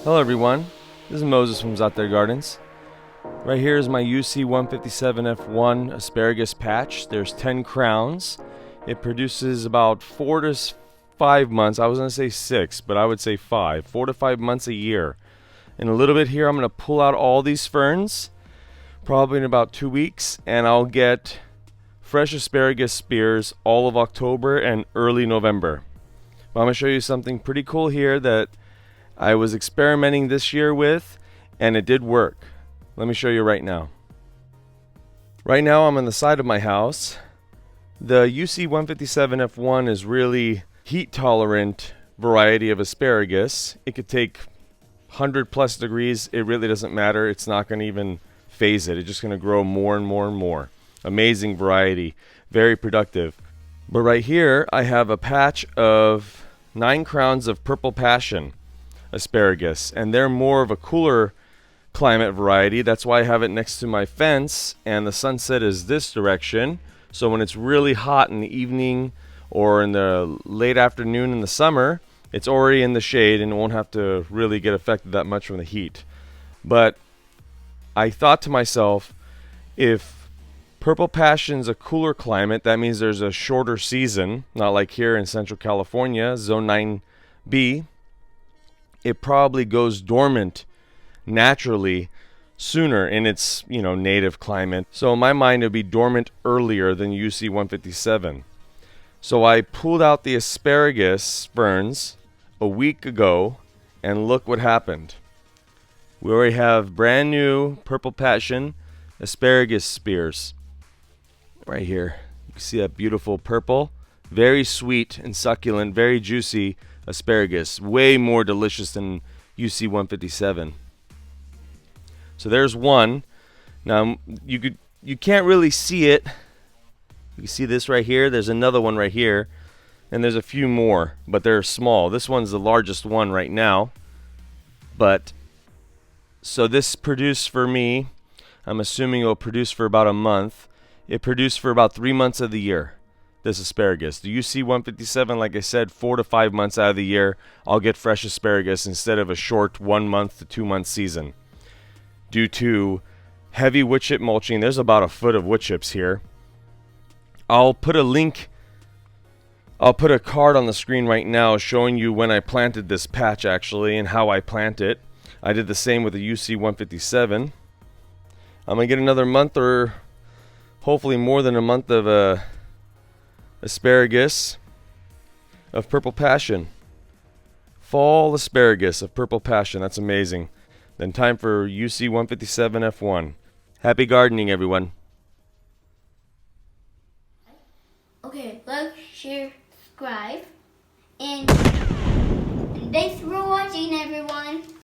Hello everyone, this is Moses from ZAATARGARDENS. Right here is my UC157F1 asparagus patch. There's 10 crowns. It produces about 4 to 5 months. I was going to say 6, but I would say 5. 4 to 5 months a year. In a little bit here I'm going to pull out all these ferns, probably in about 2 weeks, and I'll get fresh asparagus spears all of October and early November. But I'm going to show you something pretty cool here that I was experimenting this year with, and it did work. Let me show you right now. Right now I'm on the side of my house. The UC157F1 is really heat tolerant variety of asparagus. It could take 100 plus degrees. It really doesn't matter. It's not going to even phase it. It's just going to grow more and more and more. Amazing variety. Very productive. But right here I have a patch of 9 crowns of purple passion asparagus, and they're more of a cooler climate variety. That's why I have it next to my fence, and the sunset is this direction, so when it's really hot in the evening or in the late afternoon in the summer, it's already in the shade and it won't have to really get affected that much from the heat. But I thought to myself, if purple passion's a cooler climate, that means there's a shorter season, not like here in Central California, zone 9B. It probably goes dormant naturally sooner in its native climate. So in my mind it would be dormant earlier than UC157. So I pulled out the asparagus ferns a week ago, and look what happened. We already have brand new purple passion asparagus spears right here. You can see that beautiful purple, very sweet and succulent, very juicy asparagus, way more delicious than UC157. So there's one. Now you can't really see it. You can see this right here. There's another one right here, and there's a few more, but they're small. This one's the largest one right now. But so this produced for me, I'm assuming it will produce for about a month. It produced for about 3 months of the year, this asparagus. The UC157, like I said, 4 to 5 months out of the year, I'll get fresh asparagus instead of a short 1 month to 2 month season. Due to heavy wood chip mulching, there's about a foot of wood chips here. I'll put a card on the screen right now showing you when I planted this patch actually and how I plant it. I did the same with the UC157. I'm going to get another month, or hopefully more than a month, of asparagus of purple passion. Fall asparagus of purple passion. That's amazing. Then time for UC157F1. Happy gardening, everyone. Okay, like, share, subscribe, and thanks for watching, everyone.